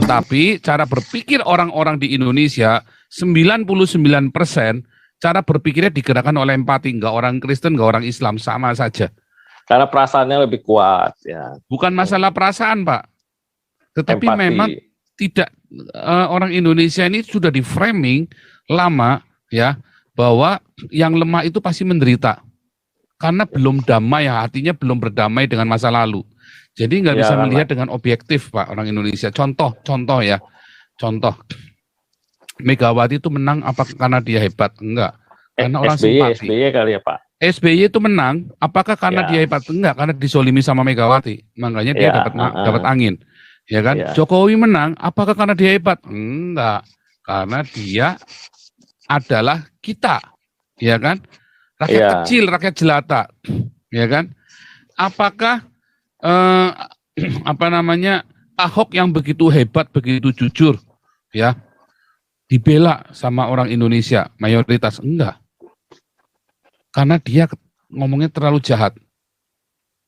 Tetapi cara berpikir orang-orang di Indonesia 99% cara berpikirnya digerakkan oleh empati, nggak orang Kristen, nggak orang Islam, sama saja. Karena perasaannya lebih kuat ya. Bukan masalah perasaan, Pak. Tetapi Empati. memang tidak, orang Indonesia ini sudah di framing lama ya, bahwa yang lemah itu pasti menderita. Karena belum damai ya, artinya belum berdamai dengan masa lalu. Jadi nggak bisa melihat dengan objektif, Pak, orang Indonesia. Contoh ya. Contoh. Megawati itu menang apa karena dia hebat? Enggak. Karena orang simpati. SBY kali ya, Pak. SBY itu menang apakah karena dia hebat? Enggak, karena disolimi sama Megawati. Makanya dia dapat angin. Ya kan? Jokowi menang apakah karena dia hebat? Enggak. Karena dia adalah kita. Ya kan? Rakyat kecil, rakyat jelata, ya kan? Apakah Ahok yang begitu hebat, begitu jujur, ya, dibela sama orang Indonesia mayoritas? Enggak, karena dia ngomongnya terlalu jahat,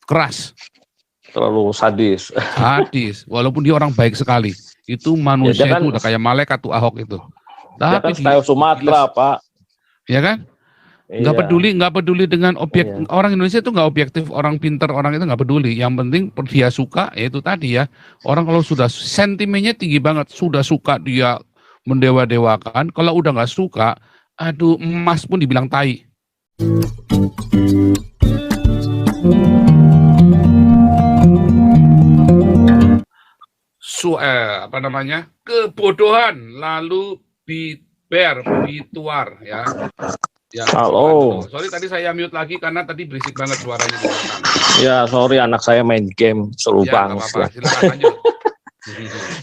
keras, terlalu sadis. Walaupun dia orang baik sekali, itu manusia itu udah kayak malaikat tuh Ahok itu. Tapi dia Sumatera, Pak, ya kan? Nggak peduli dengan objek. Orang Indonesia itu nggak objektif, orang pinter, orang itu nggak peduli. Yang penting dia suka, ya itu tadi ya. Orang kalau sudah sentimennya tinggi banget, sudah suka dia mendewa-dewakan. Kalau udah nggak suka, aduh, emas pun dibilang tai. Kebodohan lalu bituar ya. Ya, halo. Sorry tadi saya mute lagi karena tadi berisik banget suaranya. Ya, sorry anak saya main game seru banget. Silakan lanjut.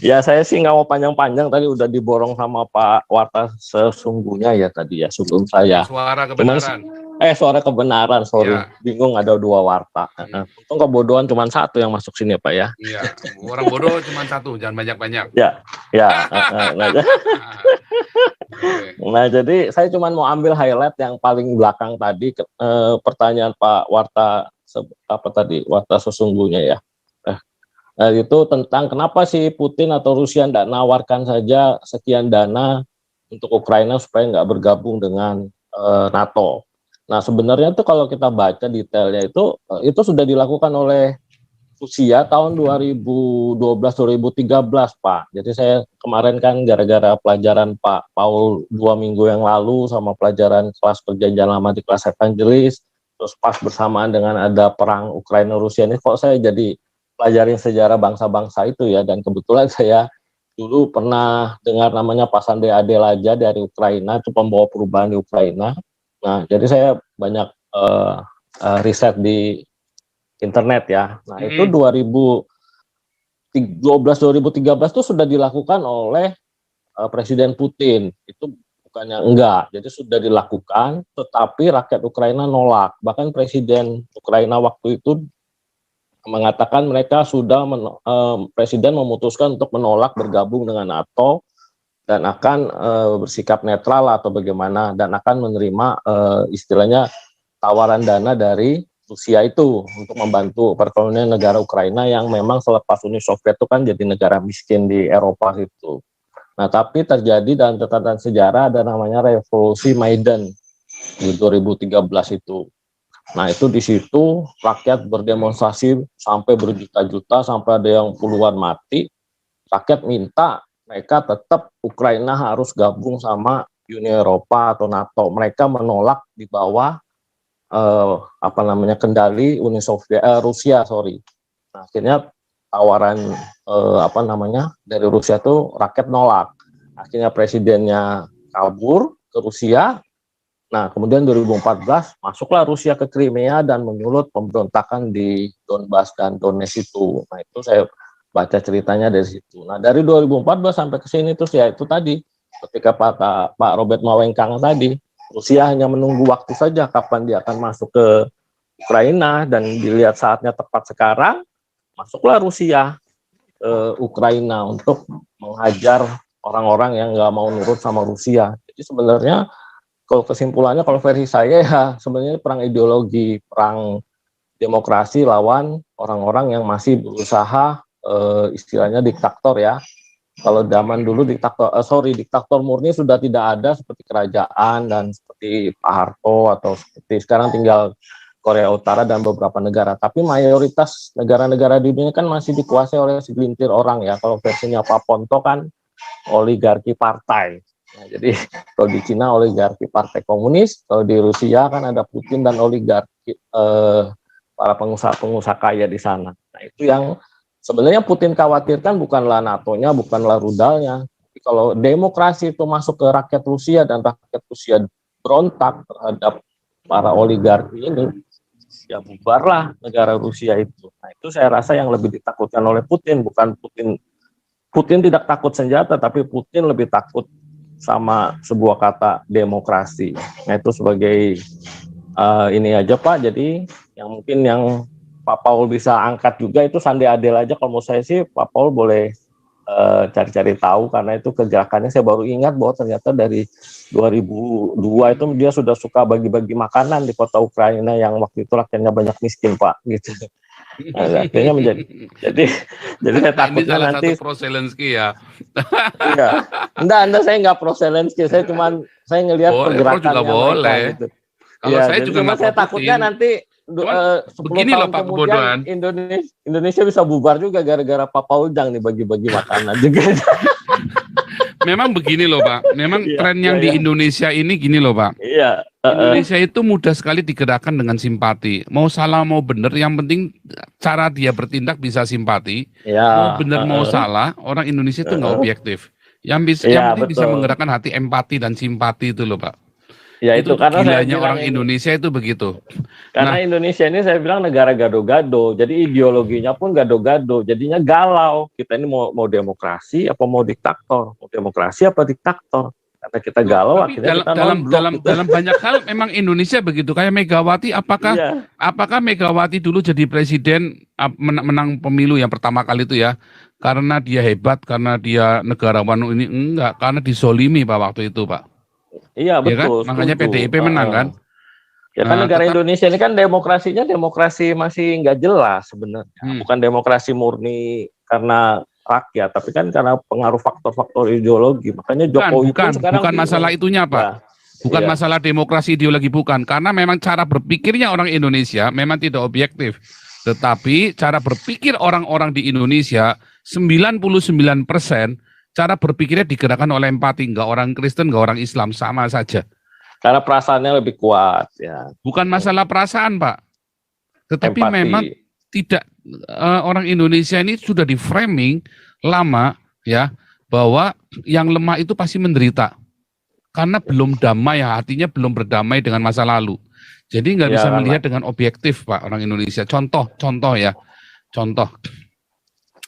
Ya, saya sih nggak mau panjang-panjang, tadi udah diborong sama Pak Warta sesungguhnya ya tadi ya sebelum saya. Suara kebenaran. Suara kebenaran, sorry. Ya. Bingung ada 2 warta. Untung kebodohan cuma 1 yang masuk sini, Pak ya. Iya, orang bodoh cuma 1, jangan banyak-banyak. Ya. Nah, jadi saya cuma mau ambil highlight yang paling belakang tadi, pertanyaan Pak Warta Warta sesungguhnya ya. Itu tentang kenapa sih Putin atau Rusia tidak nawarkan saja sekian dana untuk Ukraina supaya nggak bergabung dengan NATO. Nah, sebenarnya tuh kalau kita baca detailnya itu sudah dilakukan oleh Rusia tahun 2012-2013, Pak. Jadi saya kemarin kan gara-gara pelajaran Pak Paul 2 minggu yang lalu sama pelajaran kelas perjanjian lama di kelas Evangelis, terus pas bersamaan dengan ada perang Ukraina-Rusia ini, kok saya jadi pelajarin sejarah bangsa-bangsa itu ya. Dan kebetulan saya dulu pernah dengar namanya Pak Sandre Adelaja dari Ukraina, itu pembawa perubahan di Ukraina. Nah, jadi saya banyak riset di internet ya. Nah, itu 2012-2013 itu sudah dilakukan oleh Presiden Putin. Itu bukannya enggak, jadi sudah dilakukan, tetapi rakyat Ukraina nolak. Bahkan Presiden Ukraina waktu itu mengatakan mereka sudah Presiden memutuskan untuk menolak bergabung dengan NATO dan akan bersikap netral atau bagaimana, dan akan menerima istilahnya tawaran dana dari Rusia itu untuk membantu perekonomian negara Ukraina yang memang selepas Uni Soviet itu kan jadi negara miskin di Eropa itu. Nah, tapi terjadi dalam catatan sejarah ada namanya Revolusi Maidan di 2013 itu. Nah, itu di situ rakyat berdemonstrasi sampai berjuta-juta, sampai ada yang puluhan mati. Rakyat minta mereka tetap Ukraina harus gabung sama Uni Eropa atau NATO. Mereka menolak di bawah kendali Uni Soviet, Rusia. Nah, akhirnya tawaran dari Rusia itu rakyat nolak. Akhirnya presidennya kabur ke Rusia. Nah, kemudian 2014 masuklah Rusia ke Crimea dan menyulut pemberontakan di Donbas dan Donetsk itu. Nah, itu saya baca ceritanya dari situ. Nah, dari 2014 sampai ke sini terus ya itu tadi, ketika Pak Robert Mawengkang tadi, Rusia hanya menunggu waktu saja kapan dia akan masuk ke Ukraina, dan dilihat saatnya tepat sekarang, masuklah Rusia ke Ukraina untuk menghajar orang-orang yang nggak mau nurut sama Rusia. Jadi sebenarnya kalau kesimpulannya, kalau versi saya ya sebenarnya perang ideologi, perang demokrasi lawan orang-orang yang masih berusaha istilahnya diktator ya, Kalau zaman dulu diktator murni sudah tidak ada seperti kerajaan dan seperti Pak Harto atau seperti sekarang tinggal Korea Utara dan beberapa negara. Tapi mayoritas negara-negara di dunia kan masih dikuasai oleh segelintir orang ya. Kalau versinya Pak Ponto kan oligarki partai. Nah, jadi kalau di Cina oligarki partai komunis, kalau di Rusia kan ada Putin dan oligarki para pengusaha-pengusaha kaya di sana. Nah itu yang sebenarnya Putin khawatirkan bukanlah NATO-nya, bukanlah rudalnya. Tapi kalau demokrasi itu masuk ke rakyat Rusia dan rakyat Rusia berontak terhadap para oligarki ini, ya bubarlah negara Rusia itu. Nah itu saya rasa yang lebih ditakutkan oleh Putin, bukan Putin tidak takut senjata, tapi Putin lebih takut sama sebuah kata demokrasi. Nah itu sebagai ini aja Pak. Jadi yang Pak Paul bisa angkat juga itu Sandi Adel aja. Kalau mau saya sih Pak Paul boleh cari-cari tahu, karena itu kegerakannya saya baru ingat bahwa ternyata dari 2002 itu dia sudah suka bagi-bagi makanan di kota Ukraina yang waktu itu rakyatnya banyak miskin Pak gitu. Nah, akhirnya jadi saya takutnya Ini salah nanti satu pro Zelensky ya. iya. Enggak, saya nggak pro Zelensky, saya ngelihat Boleh, pro juga pergerakannya boleh. mereka gitu. Kalau Ya, saya jadi juga cuma nggak saya pro takutnya Putin. nanti 10 Begini loh tahun Pak kebodohan. kemudian Indonesia bisa bubar juga gara-gara Pak Paul Dang nih bagi-bagi makanan juga. Memang begini loh Pak. Memang Iya, tren yang di iya. Indonesia ini gini loh Pak. Iya, Indonesia itu mudah sekali digerakkan dengan simpati. Mau salah mau benar, yang penting cara dia bertindak bisa simpati. Mau iya, benar mau salah, orang Indonesia itu nggak objektif. Yang iya, penting bisa betul. menggerakkan hati empati dan simpati itu loh Pak. Ya itu karena saya gilanya bilang orang Indonesia itu begitu. karena Nah, Indonesia ini saya bilang negara gado-gado, jadi ideologinya pun gado-gado, jadinya galau. Kita ini mau demokrasi apa mau diktator? Mau demokrasi apa diktator? Karena kita galau, tapi akhirnya kita non-blok gitu. dalam banyak hal memang Indonesia begitu. Kayak Megawati, Iya, apakah Megawati dulu jadi presiden menang pemilu yang pertama kali itu ya? Karena dia hebat, karena dia negarawan ini enggak, karena disolimi Pak waktu itu Pak. iya Ya kan? betul. Makanya Setuju. PDIP menang kan? Ya kan negara Tetap Indonesia ini kan demokrasi masih nggak jelas sebenarnya. Bukan demokrasi murni karena rakyat, tapi kan karena pengaruh faktor-faktor ideologi. Makanya Jokowi pun sekarang bukan masalah itunya Pak. Ya, Bukan iya. masalah demokrasi ideologi, bukan. Karena memang cara berpikirnya orang Indonesia memang tidak objektif. Tetapi cara berpikir orang-orang di Indonesia 99% cara berpikirnya digerakkan oleh empati. Enggak orang Kristen, enggak orang Islam, sama saja. Karena perasaannya lebih kuat ya. Bukan masalah perasaan Pak. Tetapi Empati. memang tidak, orang Indonesia ini sudah di framing lama ya, bahwa yang lemah itu pasti menderita. Karena belum damai ya, artinya belum berdamai dengan masa lalu. Jadi nggak Ya, bisa karena- melihat dengan objektif Pak orang Indonesia. Contoh ya,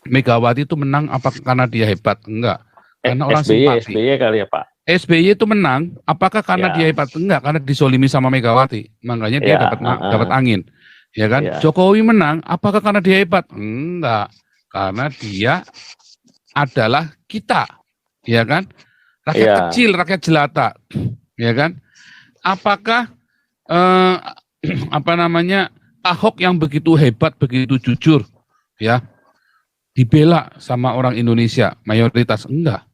Megawati itu menang apa karena dia hebat? Enggak, karena orang simpati. SBY kali ya Pak. SBY itu menang apakah karena Ya. dia hebat? Enggak, karena disolimi sama Megawati. Makanya dia Ya, dapat angin. Ya kan? Ya. Jokowi menang apakah karena dia hebat? Enggak, karena dia adalah kita. Ya kan? Rakyat Ya. kecil, rakyat jelata. Ya kan? Apakah Ahok yang begitu hebat, begitu jujur, ya, dibela sama orang Indonesia mayoritas? Enggak.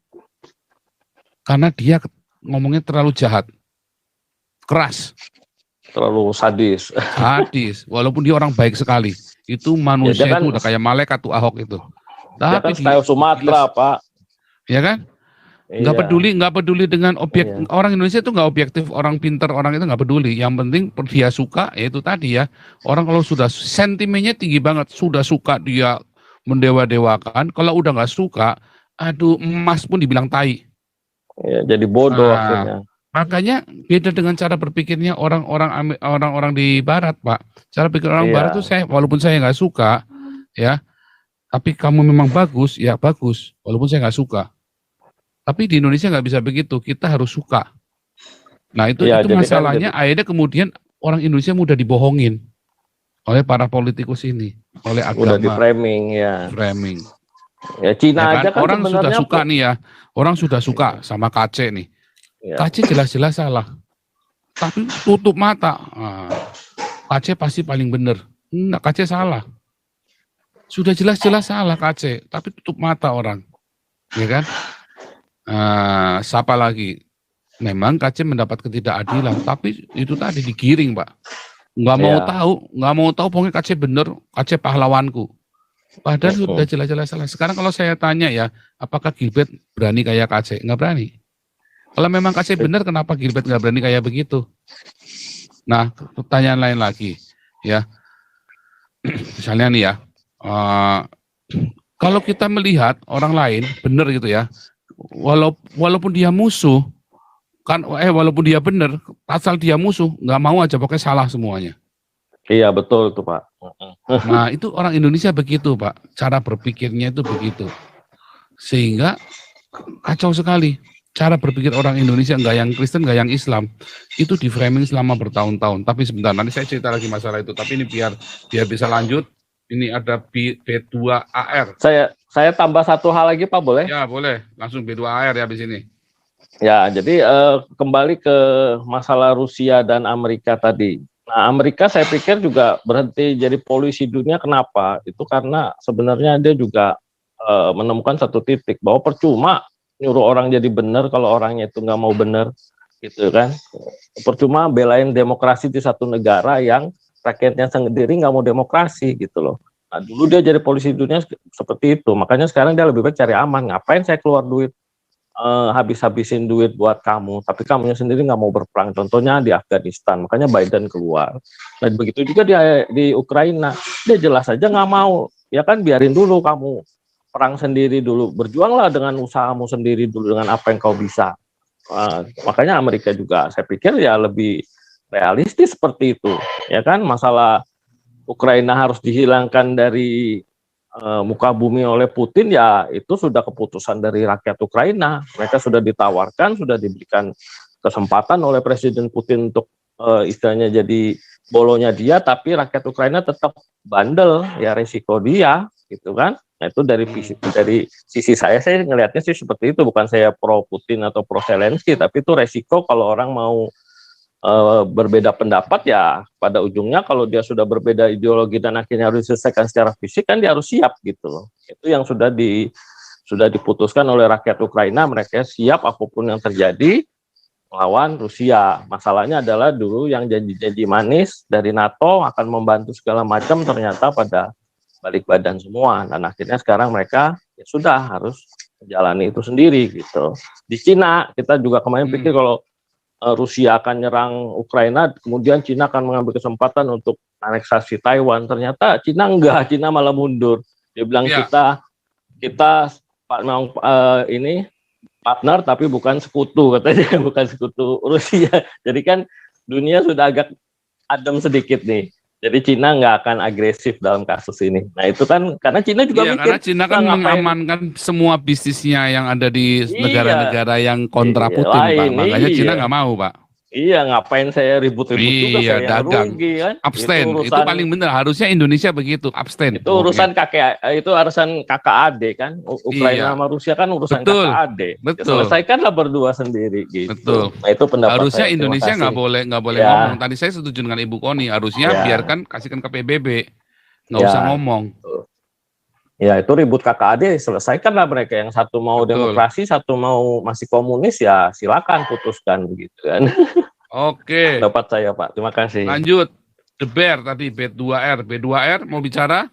Karena dia ngomongnya terlalu jahat, keras, Terlalu sadis. walaupun dia orang baik sekali. Itu manusia Ya, dia kan- itu udah kayak malaikat tuh Ahok itu. Ya kan style Sumatera Pak. Ya kan? Nggak peduli dengan objek. Iya. Orang Indonesia itu nggak objektif, orang pinter, orang itu nggak peduli. Yang penting dia suka, ya itu tadi ya. Orang kalau sudah sentimennya tinggi banget, sudah suka dia mendewa-dewakan. Kalau udah nggak suka, aduh emas pun dibilang tai. Ya, jadi bodoh akhirnya. Makanya beda dengan cara berpikirnya orang-orang di Barat, Pak. Cara pikir orang Iya. Barat tuh walaupun saya nggak suka, ya, tapi kamu memang bagus, ya bagus. Walaupun saya nggak suka. Tapi di Indonesia nggak bisa begitu, kita harus suka. Nah itu Ya, jadi masalahnya, akhirnya kemudian orang Indonesia mudah dibohongin oleh para politikus ini, oleh Udah di agama, framing ya. framing. Ya Cina Ya aja kan orang sudah sebenarnya suka nih ya, orang sudah suka sama KC nih. Ya. KC jelas-jelas salah, tapi tutup mata. KC pasti paling benar. Enggak, KC salah. Sudah jelas-jelas salah KC, tapi tutup mata orang. ya kan? Siapa lagi? Memang KC mendapat ketidakadilan, tapi itu tadi digiring, Pak. Nggak mau tahu, pokoknya KC bener, KC pahlawanku. Padahal sudah jelas-jelas salah. Sekarang kalau saya tanya ya, apakah Gilbert berani kayak KC? Nggak berani. Kalau memang KC bener, kenapa Gilbert nggak berani kayak begitu? Nah, pertanyaan lain lagi, ya. Misalnya nih ya, kalau kita melihat orang lain bener gitu ya, walaupun dia musuh, walaupun dia bener, asal dia musuh, nggak mau aja, pokoknya salah semuanya. Iya betul itu Pak. Nah itu orang Indonesia begitu Pak, cara berpikirnya itu begitu, sehingga kacau sekali. Cara berpikir orang Indonesia, nggak yang Kristen, nggak yang Islam, itu di framing selama bertahun-tahun. Tapi sebentar, nanti saya cerita lagi masalah itu. Tapi ini biar bisa lanjut. Ini ada B2AR. Saya tambah satu hal lagi Pak, boleh? Ya boleh, langsung B2AR ya di sini. Ya, jadi kembali ke masalah Rusia dan Amerika tadi. Nah, Amerika saya pikir juga berhenti jadi polisi dunia. Kenapa? Itu karena sebenarnya dia juga menemukan satu titik bahwa percuma nyuruh orang jadi benar kalau orangnya itu nggak mau benar, gitu kan? Percuma belain demokrasi di satu negara yang rakyatnya sendiri nggak mau demokrasi, gitu loh. Nah, dulu dia jadi polisi dunia seperti itu. Makanya sekarang dia lebih baik cari aman. Ngapain saya keluar duit? Habis-habisin duit buat kamu, tapi kamunya sendiri nggak mau berperang. Contohnya di Afghanistan, makanya Biden keluar. Dan begitu juga di Ukraina, dia jelas aja nggak mau. Ya kan, biarin dulu kamu perang sendiri dulu, berjuanglah dengan usahamu sendiri dulu dengan apa yang kau bisa. Makanya Amerika juga, saya pikir ya lebih realistis seperti itu. Ya kan, masalah Ukraina harus dihilangkan dari muka bumi oleh Putin, ya itu sudah keputusan dari rakyat Ukraina. Mereka sudah ditawarkan, sudah diberikan kesempatan oleh Presiden Putin untuk istilahnya jadi bolonya dia, tapi rakyat Ukraina tetap bandel, ya resiko dia, gitu kan. Nah itu dari sisi saya ngelihatnya sih seperti itu, bukan saya pro Putin atau pro Zelensky, tapi itu resiko kalau orang mau berbeda pendapat, ya pada ujungnya kalau dia sudah berbeda ideologi dan akhirnya harus diselesaikan secara fisik, kan dia harus siap gitu loh. Itu yang sudah diputuskan oleh rakyat Ukraina, mereka siap apapun yang terjadi melawan Rusia. Masalahnya adalah dulu yang janji-janji manis dari NATO akan membantu segala macam, ternyata pada balik badan semua, dan akhirnya sekarang mereka ya sudah harus menjalani itu sendiri gitu. Di Cina kita juga kemarin pikir kalau Rusia akan nyerang Ukraina, kemudian Cina akan mengambil kesempatan untuk aneksasi Taiwan. Ternyata Cina enggak, Cina malah mundur. Dia bilang kita ini partner tapi bukan sekutu, katanya, bukan sekutu Rusia. Jadi kan dunia sudah agak adem sedikit nih. Jadi Cina nggak akan agresif dalam kasus ini. Nah itu kan karena Cina juga mikir. Karena Cina kan mengamankan semua bisnisnya yang ada di negara-negara yang kontra Putin, Pak. Makanya Cina nggak mau, Pak. Iya, ngapain saya ribut-ribut juga, saya dagang. Rugi kan. Abstain, itu paling benar. Harusnya Indonesia begitu, abstain. Itu urusan kakak adik kan. Ukraina sama Rusia kan urusan kakak adik. Betul. Selesaikanlah berdua sendiri gitu. Betul. Nah itu pendapat harusnya saya. Indonesia nggak boleh ngomong. Tadi saya setuju dengan Ibu Koni. Harusnya biarkan, kasihkan ke PBB, nggak usah ngomong. Ya itu ribut kakak adik, selesaikanlah mereka. Yang satu mau demokrasi, satu mau masih komunis, ya silakan putuskan begitu kan. Oke. Dapat saya Pak, terima kasih. Lanjut, The Bear tadi B2R. B2R mau bicara?